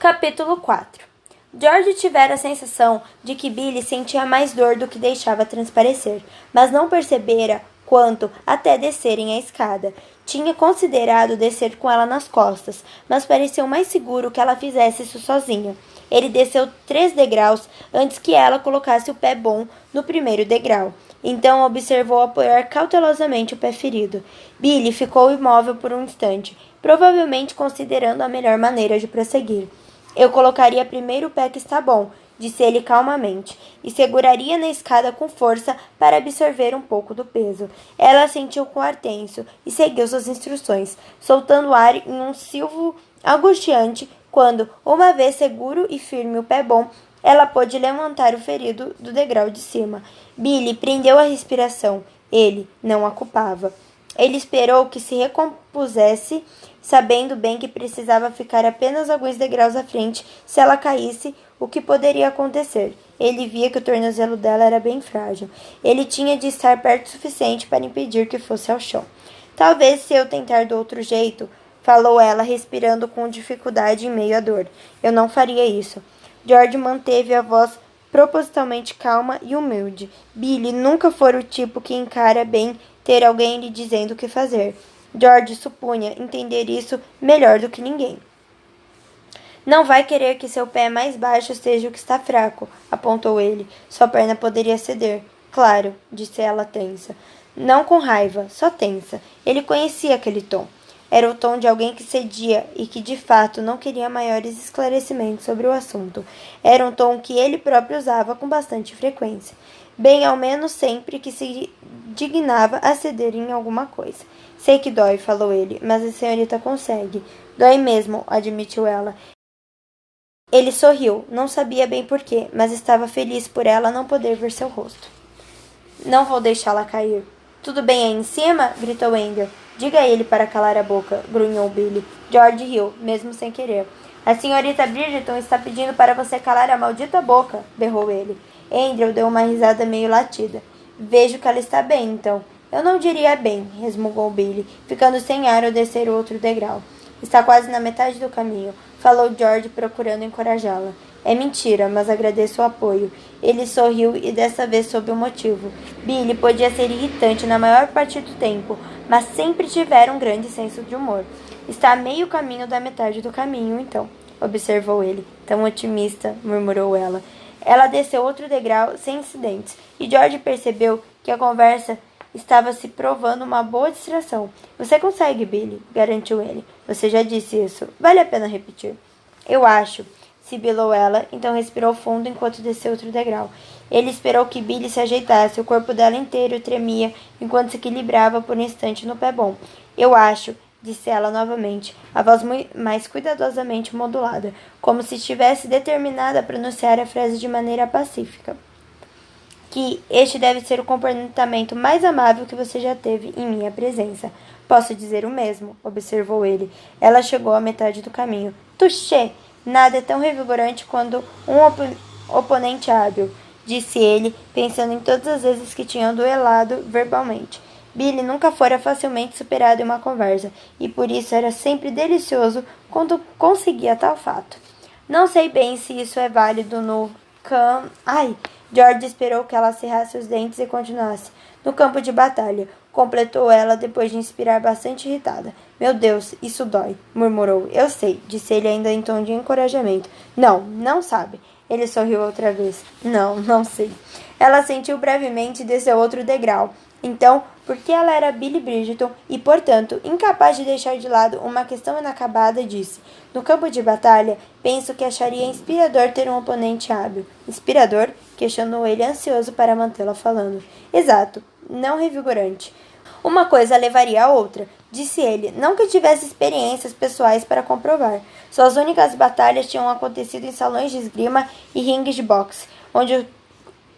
Capítulo 4. George tivera a sensação de que Billy sentia mais dor do que deixava transparecer, mas não percebera quanto até descerem a escada. Tinha considerado descer com ela nas costas, mas pareceu mais seguro que ela fizesse isso sozinha. Ele desceu 3 degraus antes que ela colocasse o pé bom no primeiro degrau. Então observou apoiar cautelosamente o pé ferido. Billy ficou imóvel por um instante, provavelmente considerando a melhor maneira de prosseguir. Eu colocaria primeiro o pé que está bom, disse ele calmamente, e seguraria na escada com força para absorver um pouco do peso. Ela sentiu com ar tenso e seguiu suas instruções, soltando ar em um silvo angustiante quando, uma vez seguro e firme o pé bom, ela pôde levantar o ferido do degrau de cima. Billy prendeu a respiração. Ele não a culpava. Ele esperou que se recompusesse, sabendo bem que precisava ficar apenas alguns degraus à frente se ela caísse, o que poderia acontecer. Ele via que o tornozelo dela era bem frágil. Ele tinha de estar perto o suficiente para impedir que fosse ao chão. Talvez se eu tentar do outro jeito, falou ela, respirando com dificuldade em meio à dor. Eu não faria isso. George manteve a voz propositalmente calma e humilde. Billy nunca fora o tipo que encara bem ter alguém lhe dizendo o que fazer. George supunha entender isso melhor do que ninguém. Não vai querer que seu pé mais baixo seja o que está fraco, apontou ele. Sua perna poderia ceder. Claro, disse ela tensa. Não com raiva, só tensa. Ele conhecia aquele tom. Era o tom de alguém que cedia e que, de fato, não queria maiores esclarecimentos sobre o assunto. Era um tom que ele próprio usava com bastante frequência. Bem, ao menos sempre que se dignava a ceder em alguma coisa. Sei que dói, falou ele, mas a senhorita consegue. Dói mesmo, admitiu ela. Ele sorriu, não sabia bem porquê, mas estava feliz por ela não poder ver seu rosto. Não vou deixá-la cair. Tudo bem aí em cima? Gritou Andrew. Diga a ele para calar a boca, grunhou Billy. George riu, mesmo sem querer. A senhorita Bridgeton está pedindo para você calar a maldita boca, berrou ele. Andrew deu uma risada meio latida. Vejo que ela está bem, então. Eu não diria bem, resmungou Billy, ficando sem ar ao descer o outro degrau. Está quase na metade do caminho, falou George, procurando encorajá-la. É mentira, mas agradeço o apoio. Ele sorriu e dessa vez soube o motivo. Billy podia ser irritante na maior parte do tempo, mas sempre tivera um grande senso de humor. Está a meio caminho da metade do caminho, então, observou ele. Tão otimista, murmurou ela. Ela desceu outro degrau sem incidentes, e George percebeu que a conversa estava se provando uma boa distração. Você consegue, Billy, garantiu ele. Você já disse isso. Vale a pena repetir. Eu acho, sibilou ela, então respirou fundo enquanto desceu outro degrau. Ele esperou que Billy se ajeitasse, o corpo dela inteiro tremia enquanto se equilibrava por um instante no pé bom. Eu acho, disse ela novamente, a voz mais cuidadosamente modulada, como se estivesse determinada a pronunciar a frase de maneira pacífica. Que este deve ser o comportamento mais amável que você já teve em minha presença. Posso dizer o mesmo, observou ele. Ela chegou à metade do caminho. Touché! Nada é tão revigorante quanto um oponente hábil, disse ele, pensando em todas as vezes que tinham duelado verbalmente. Billy nunca fora facilmente superado em uma conversa, e por isso era sempre delicioso quando conseguia tal fato. Não sei bem se isso é válido no George esperou que ela cerrasse os dentes e continuasse. No campo de batalha, completou ela depois de inspirar bastante irritada. Meu Deus, isso dói, murmurou. Eu sei, disse ele ainda em tom de encorajamento. Não, não sabe. Ele sorriu outra vez. Não, não sei. Ela sentiu brevemente e desceu outro degrau. Então, porque ela era Billy Bridgeton e, portanto, incapaz de deixar de lado uma questão inacabada, disse: No campo de batalha, penso que acharia inspirador ter um oponente hábil. Inspirador? Questionou ele, ansioso para mantê-la falando. Exato, não revigorante. Uma coisa levaria a outra, disse ele, não que tivesse experiências pessoais para comprovar. Suas únicas batalhas tinham acontecido em salões de esgrima e ringues de boxe, onde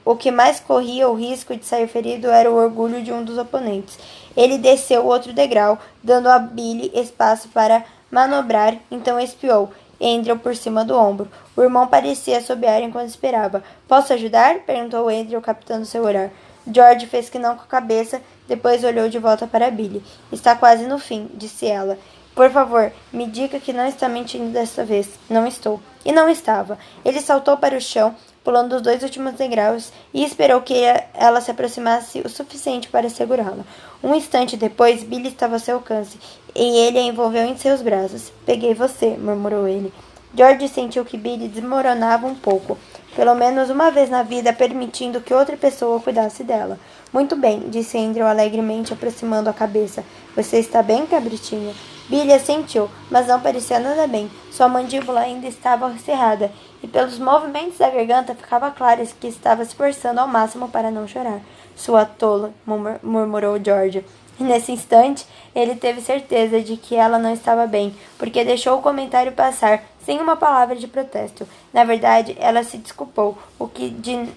o que mais corria o risco de sair ferido era o orgulho de um dos oponentes. Ele desceu o outro degrau, dando a Billy espaço para manobrar, então espiou Andrew por cima do ombro. O irmão parecia assobiar enquanto esperava. Posso ajudar? Perguntou Andrew, captando seu olhar. George fez que não com a cabeça, depois olhou de volta para Billy. Está quase no fim, disse ela. Por favor, me diga que não está mentindo desta vez. Não estou. E não estava. Ele saltou para o chão, pulando os 2 últimos degraus, e esperou que ela se aproximasse o suficiente para segurá-la. Um instante depois, Billy estava a seu alcance, e ele a envolveu em seus braços. Peguei você, murmurou ele. George sentiu que Billy desmoronava um pouco, pelo menos uma vez na vida, permitindo que outra pessoa cuidasse dela. Muito bem, disse Andrew alegremente, aproximando a cabeça. Você está bem, cabritinha? Billy assentiu, mas não parecia nada bem. Sua mandíbula ainda estava cerrada, e pelos movimentos da garganta ficava claro que estava se forçando ao máximo para não chorar. Sua tola, murmurou George. E nesse instante, ele teve certeza de que ela não estava bem, porque deixou o comentário passar, sem uma palavra de protesto. Na verdade, ela se desculpou, o que de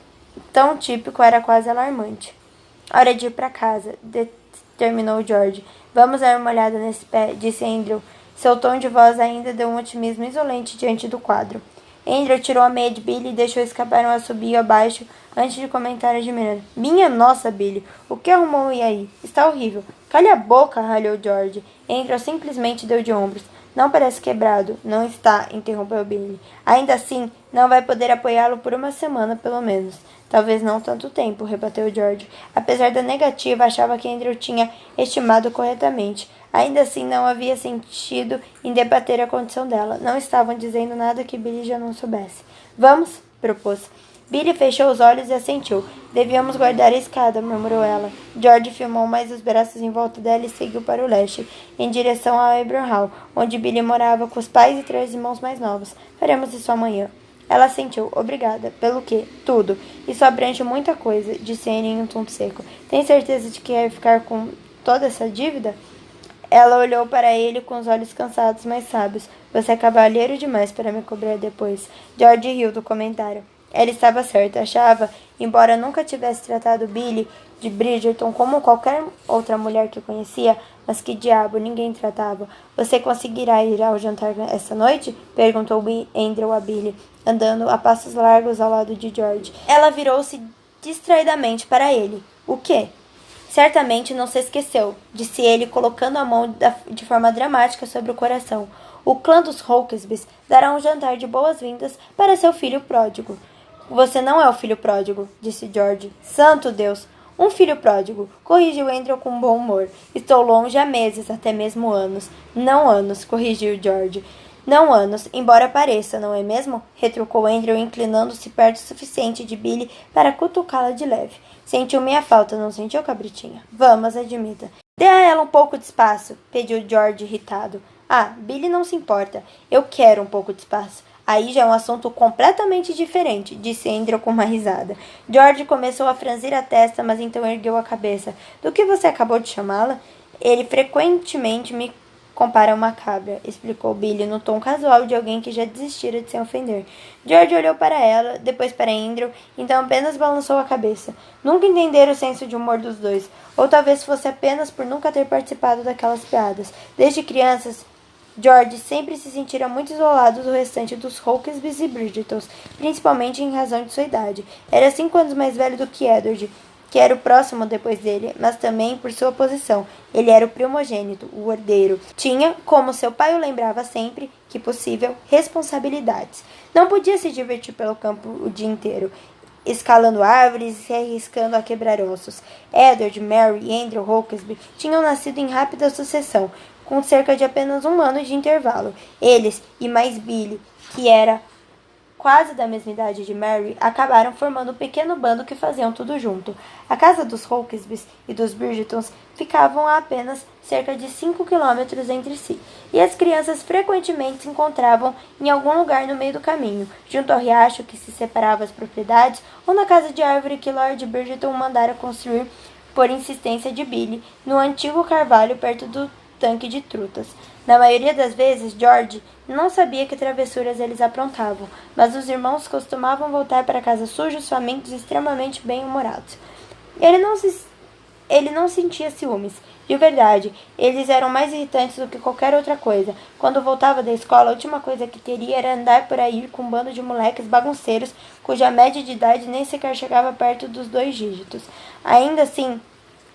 tão típico era quase alarmante. Hora de ir para casa, terminou George. Vamos dar uma olhada nesse pé, disse Andrew. Seu tom de voz ainda deu um otimismo insolente diante do quadro. Andrew tirou a meia de Billy e deixou escapar um assobio abaixo antes de comentar admirando. Minha nossa, Billy, o que arrumou aí? Está horrível. Cale a boca, ralhou George. Andrew simplesmente deu de ombros. Não parece quebrado. Não está, interrompeu Billy. Ainda assim, não vai poder apoiá-lo por uma semana, pelo menos. Talvez não tanto tempo, rebateu George. Apesar da negativa, achava que Andrew tinha estimado corretamente. Ainda assim, não havia sentido em debater a condição dela. Não estavam dizendo nada que Billy já não soubesse. Vamos? Propôs. Billy fechou os olhos e assentiu. Devíamos guardar a escada, murmurou ela. George firmou mais os braços em volta dela e seguiu para o leste, em direção ao Abraham Hall, onde Billy morava com os pais e 3 irmãos mais novos. Faremos isso amanhã. Ela assentiu. Obrigada. Pelo quê? Tudo. Isso abrange muita coisa, disse Anne em um tom seco. Tem certeza de que quer ficar com toda essa dívida? Ela olhou para ele com os olhos cansados, mas sábios. Você é cavalheiro demais para me cobrar depois. George riu do comentário. Ela estava certa, achava, embora nunca tivesse tratado Billy de Bridgerton como qualquer outra mulher que conhecia, mas que diabo, ninguém tratava. Você conseguirá ir ao jantar essa noite? Perguntou Andrew a Billy, andando a passos largos ao lado de George. Ela virou-se distraidamente para ele. O quê? Certamente não se esqueceu, disse ele, colocando a mão de forma dramática sobre o coração. O clã dos Hawksbys dará um jantar de boas-vindas para seu filho pródigo. Você não é o filho pródigo, disse George. Santo Deus! Um filho pródigo, corrigiu Andrew com bom humor. Estou longe há meses, até mesmo anos. Não anos, corrigiu George. Não anos, embora pareça, não é mesmo? Retrucou Andrew, inclinando-se perto o suficiente de Billy para cutucá-la de leve. Sentiu minha falta, não sentiu, cabritinha? Vamos, admita. Dê a ela um pouco de espaço, pediu George irritado. Ah, Billy não se importa. Eu quero um pouco de espaço. Aí já é um assunto completamente diferente, disse Andrew com uma risada. George começou a franzir a testa, mas então ergueu a cabeça. Do que você acabou de chamá-la? Ele frequentemente me compara a uma cabra, explicou Billy no tom casual de alguém que já desistira de se ofender. George olhou para ela, depois para Andrew, então apenas balançou a cabeça. Nunca entenderam o senso de humor dos dois, ou talvez fosse apenas por nunca ter participado daquelas piadas. Desde crianças, George sempre se sentira muito isolado do restante dos Hawksbys e Bridgertons, principalmente em razão de sua idade. Era 5 anos mais velho do que Edward, que era o próximo depois dele, mas também por sua posição. Ele era o primogênito, o herdeiro. Tinha, como seu pai o lembrava sempre que possível, responsabilidades. Não podia se divertir pelo campo o dia inteiro, escalando árvores e se arriscando a quebrar ossos. Edward, Mary e Andrew Hawksby tinham nascido em rápida sucessão, com cerca de apenas 1 ano de intervalo. Eles, e mais Billy, que era quase da mesma idade de Mary, acabaram formando um pequeno bando que faziam tudo junto. A casa dos Hawksbys e dos Bridgertons ficavam a apenas cerca de 5 quilômetros entre si, e as crianças frequentemente se encontravam em algum lugar no meio do caminho, junto ao riacho que se separava as propriedades, ou na casa de árvore que Lord Bridgerton mandara construir por insistência de Billy, no antigo carvalho perto do tanque de trutas. Na maioria das vezes, George não sabia que travessuras eles aprontavam, mas os irmãos costumavam voltar para casa sujos, famintos e extremamente bem-humorados. Ele não sentia ciúmes. De verdade, eles eram mais irritantes do que qualquer outra coisa. Quando voltava da escola, a última coisa que queria era andar por aí com um bando de moleques bagunceiros, cuja média de idade nem sequer chegava perto dos 2 dígitos. Ainda assim,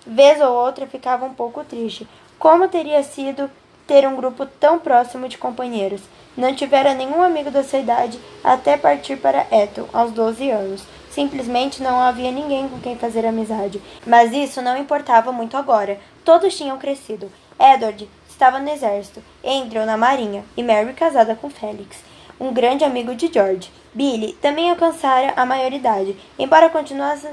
vez ou outra ficava um pouco triste. Como teria sido ter um grupo tão próximo de companheiros. Não tivera nenhum amigo da sua idade até partir para Eton, aos 12 anos. Simplesmente não havia ninguém com quem fazer amizade. Mas isso não importava muito agora. Todos tinham crescido. Edward estava no exército, Andrew na marinha e Mary casada com Felix, um grande amigo de George. Billy também alcançara a maioridade, embora continuasse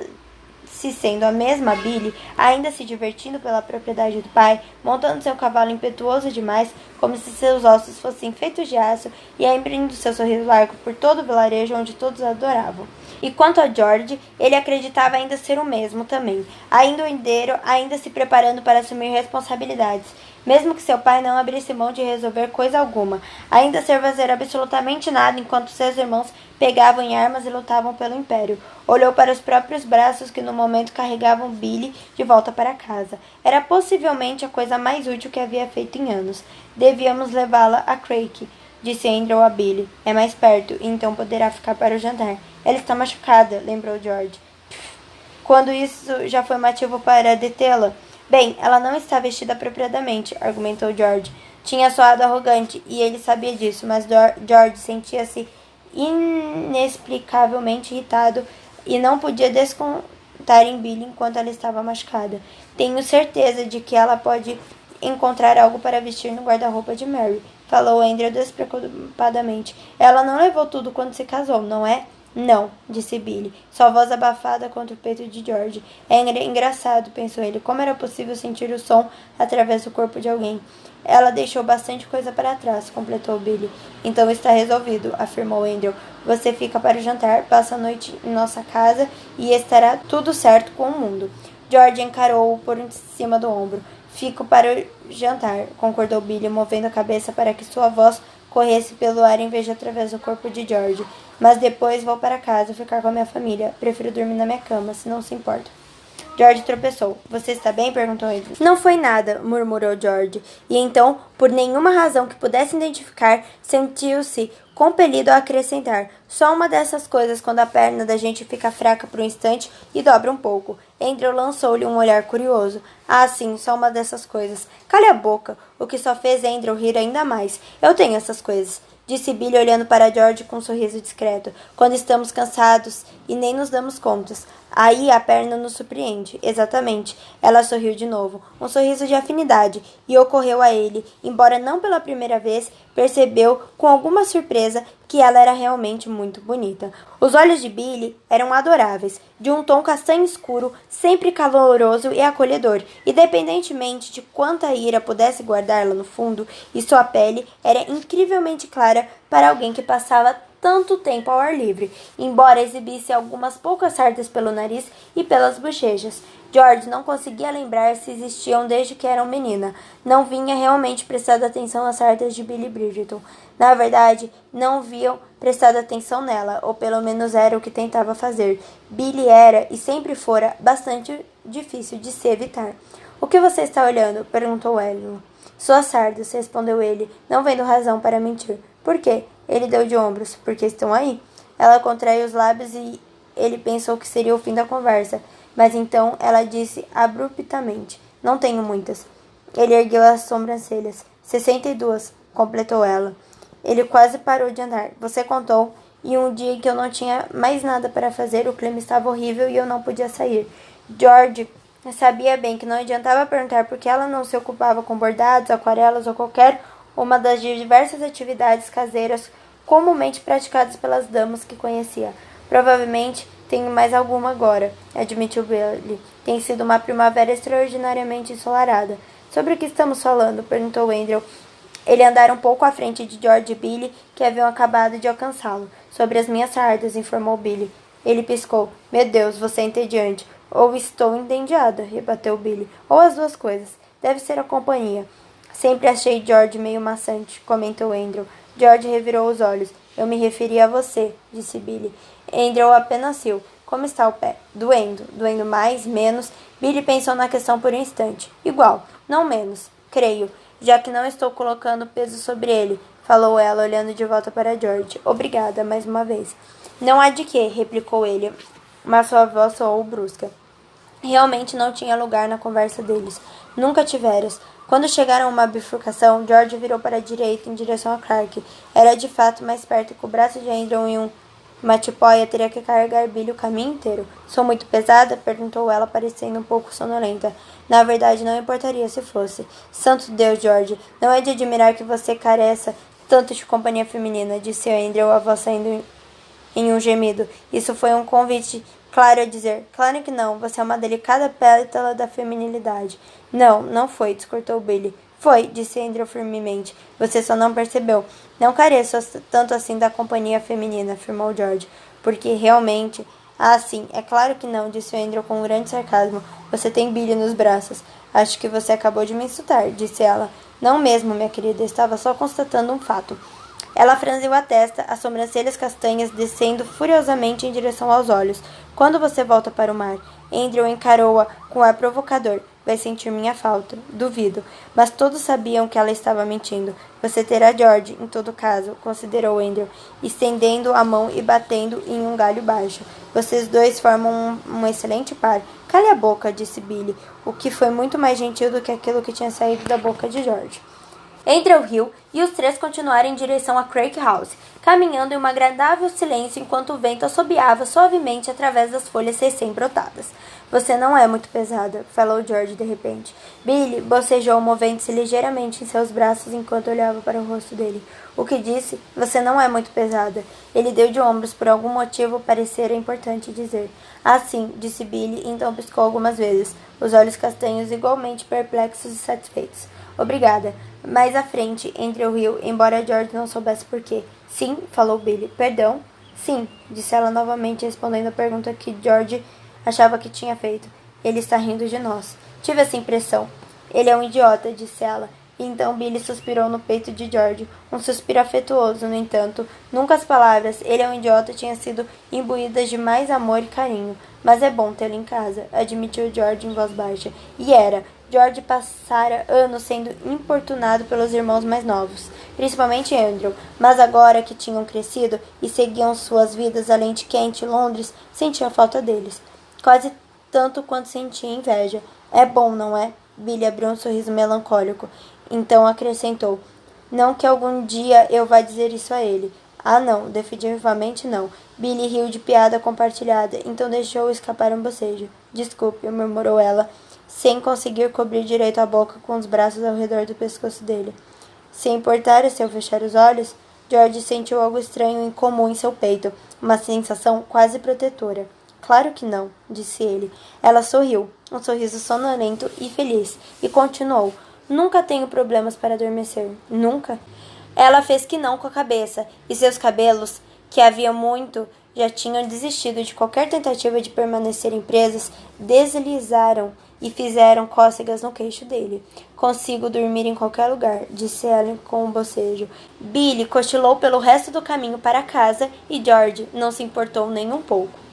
sendo a mesma Billy, ainda se divertindo pela propriedade do pai, montando seu cavalo impetuoso demais, como se seus ossos fossem feitos de aço, e abrindo seu sorriso largo por todo o vilarejo onde todos adoravam. E quanto a George, ele acreditava ainda ser o mesmo também, ainda o herdeiro, ainda se preparando para assumir responsabilidades, mesmo que seu pai não abrisse mão de resolver coisa alguma, ainda sem fazer absolutamente nada enquanto seus irmãos pegavam em armas e lutavam pelo Império. Olhou para os próprios braços que no momento carregavam Billy de volta para casa. Era possivelmente a coisa mais útil que havia feito em anos. Devíamos levá-la a Craig, disse Andrew a Billy. É mais perto, e então poderá ficar para o jantar. Ela está machucada, lembrou George. Quando isso já foi motivo para detê-la? Bem, ela não está vestida apropriadamente, argumentou George. Tinha soado arrogante, e ele sabia disso, mas George sentia-se inexplicavelmente irritado e não podia descontar em Billy enquanto ela estava machucada. Tenho certeza de que ela pode encontrar algo para vestir no guarda-roupa de Mary, falou Andrew despreocupadamente. Ela não levou tudo quando se casou, não é? Não, disse Billy, sua voz abafada contra o peito de George. É engraçado, pensou ele, como era possível sentir o som através do corpo de alguém. Ela deixou bastante coisa para trás, completou Billy. Então está resolvido, afirmou Andrew. Você fica para o jantar, passa a noite em nossa casa e estará tudo certo com o mundo. George encarou-o por cima do ombro. Fico para o jantar, concordou Billy, movendo a cabeça para que sua voz corresse pelo ar em vez de através do corpo de George. Mas depois vou para casa ficar com a minha família. Prefiro dormir na minha cama, se não se importa. George tropeçou. Você está bem? Perguntou ele. Não foi nada, murmurou George. E então, por nenhuma razão que pudesse identificar, sentiu-se compelido a acrescentar. Só uma dessas coisas quando a perna da gente fica fraca por um instante e dobra um pouco. Andrew lançou-lhe um olhar curioso. Ah, sim, só uma dessas coisas. Cale a boca, o que só fez Andrew rir ainda mais. Eu tenho essas coisas, disse Billy olhando para George com um sorriso discreto. Quando estamos cansados e nem nos damos contas. Aí a perna nos surpreende. Exatamente. Ela sorriu de novo. Um sorriso de afinidade. E ocorreu a ele, embora não pela primeira vez, percebeu com alguma surpresa que ela era realmente muito bonita. Os olhos de Billy eram adoráveis, de um tom castanho escuro, sempre caloroso e acolhedor, independentemente de quanta ira pudesse guardá-la no fundo, e sua pele era incrivelmente clara para alguém que passava tanto tempo ao ar livre, embora exibisse algumas poucas sardas pelo nariz e pelas bochechas. George não conseguia lembrar se existiam desde que era menina. Não vinha realmente prestado atenção às sardas de Billy Bridgeton. Na verdade, não viam prestado atenção nela, ou pelo menos era o que tentava fazer. Billy era, e sempre fora, bastante difícil de se evitar. O que você está olhando? Perguntou Eleanor. Suas sardas, respondeu ele, não vendo razão para mentir. Por quê? Ele deu de ombros. Porque estão aí? Ela contraiu os lábios e ele pensou que seria o fim da conversa. Mas então ela disse abruptamente. Não tenho muitas. Ele ergueu as sobrancelhas. 62, completou ela. Ele quase parou de andar. Você contou. E um dia em que eu não tinha mais nada para fazer, o clima estava horrível e eu não podia sair. George sabia bem que não adiantava perguntar por que ela não se ocupava com bordados, aquarelas ou qualquer uma das diversas atividades caseiras comumente praticadas pelas damas que conhecia. Provavelmente tenho mais alguma agora, admitiu Billy. Tem sido uma primavera extraordinariamente ensolarada. Sobre o que estamos falando? Perguntou Andrew. Ele andara um pouco à frente de George e Billy, que haviam acabado de alcançá-lo. Sobre as minhas sardas, informou Billy. Ele piscou. Meu Deus, você é entediante. Ou estou entediada, rebateu Billy. Ou as duas coisas. Deve ser a companhia. Sempre achei George meio maçante, comentou Andrew. George revirou os olhos. Eu me referi a você, disse Billy. Andrew apenas riu. Como está o pé? Doendo. Doendo mais? Menos? Billy pensou na questão por um instante. Igual. Não menos. Creio. Já que não estou colocando peso sobre ele, falou ela, olhando de volta para George. Obrigada, mais uma vez. Não há de quê, replicou ele, mas sua voz soou brusca. Realmente não tinha lugar na conversa deles. Nunca tiveras. Quando chegaram a uma bifurcação, George virou para a direita em direção a Clark. Era de fato mais perto que o braço de Andrew em uma tipóia teria que carregar Billy o caminho inteiro. Sou muito pesada? Perguntou ela, parecendo um pouco sonolenta. Na verdade, não importaria se fosse. Santo Deus, George, não é de admirar que você careça tanto de companhia feminina, disse Andrew, a voz saindo em um gemido. Isso foi um convite claro a dizer. Claro que não, você é uma delicada pétala da feminilidade. Não, não foi, discortou Billy. Foi, disse Andrew firmemente. Você só não percebeu. Não careço tanto assim da companhia feminina, afirmou George. Porque realmente... Ah, sim, é claro que não, disse Andrew com um grande sarcasmo. Você tem Billy nos braços. Acho que você acabou de me insultar, disse ela. Não mesmo, minha querida, estava só constatando um fato. Ela franziu a testa, as sobrancelhas castanhas descendo furiosamente em direção aos olhos. Quando você volta para o mar? Andrew encarou-a com ar provocador. Vai sentir minha falta. Duvido. Mas todos sabiam que ela estava mentindo. Você terá George, em todo caso, considerou Andrew, estendendo a mão e batendo em um galho baixo. Vocês dois formam um excelente par. Cale a boca, disse Billy, o que foi muito mais gentil do que aquilo que tinha saído da boca de George. Andrew riu e os três continuaram em direção a Craig House, caminhando em um agradável silêncio enquanto o vento assobiava suavemente através das folhas recém-brotadas. Você não é muito pesada, falou George de repente. Billy bocejou, movendo-se ligeiramente em seus braços enquanto olhava para o rosto dele. O que disse? Você não é muito pesada. Ele deu de ombros, por algum motivo parecera importante dizer. Ah, sim, disse Billy, então piscou algumas vezes, os olhos castanhos igualmente perplexos e satisfeitos. Obrigada. Mais à frente, Andrew riu, embora George não soubesse por quê. Sim, falou Billy. Perdão? Sim, disse ela novamente, respondendo a pergunta que George achava que tinha feito. Ele está rindo de nós. Tive essa impressão. Ele é um idiota, disse ela. E então Billy suspirou no peito de George, um suspiro afetuoso, no entanto. Nunca as palavras, ele é um idiota, tinham sido imbuídas de mais amor e carinho. Mas é bom tê-lo em casa, admitiu George em voz baixa. E era. George passara anos sendo importunado pelos irmãos mais novos, principalmente Andrew, mas agora que tinham crescido e seguiam suas vidas além de Kent e Londres, sentia falta deles. Quase tanto quanto sentia inveja. É bom, não é? Billy abriu um sorriso melancólico. Então acrescentou. Não que algum dia eu vá dizer isso a ele. Ah, não, definitivamente não. Billy riu de piada compartilhada, então deixou escapar um bocejo. Desculpe, murmurou ela, sem conseguir cobrir direito a boca com os braços ao redor do pescoço dele. Se importar se eu fechar os olhos, George sentiu algo estranho e incomum em seu peito, uma sensação quase protetora. Claro que não, disse ele. Ela sorriu, um sorriso sonolento e feliz, e continuou. Nunca tenho problemas para adormecer. Nunca? Ela fez que não com a cabeça, e seus cabelos, que havia muito já tinham desistido de qualquer tentativa de permanecerem presos, deslizaram e fizeram cócegas no queixo dele. Consigo dormir em qualquer lugar, disse ela com um bocejo. Billy cochilou pelo resto do caminho para casa e George não se importou nem um pouco.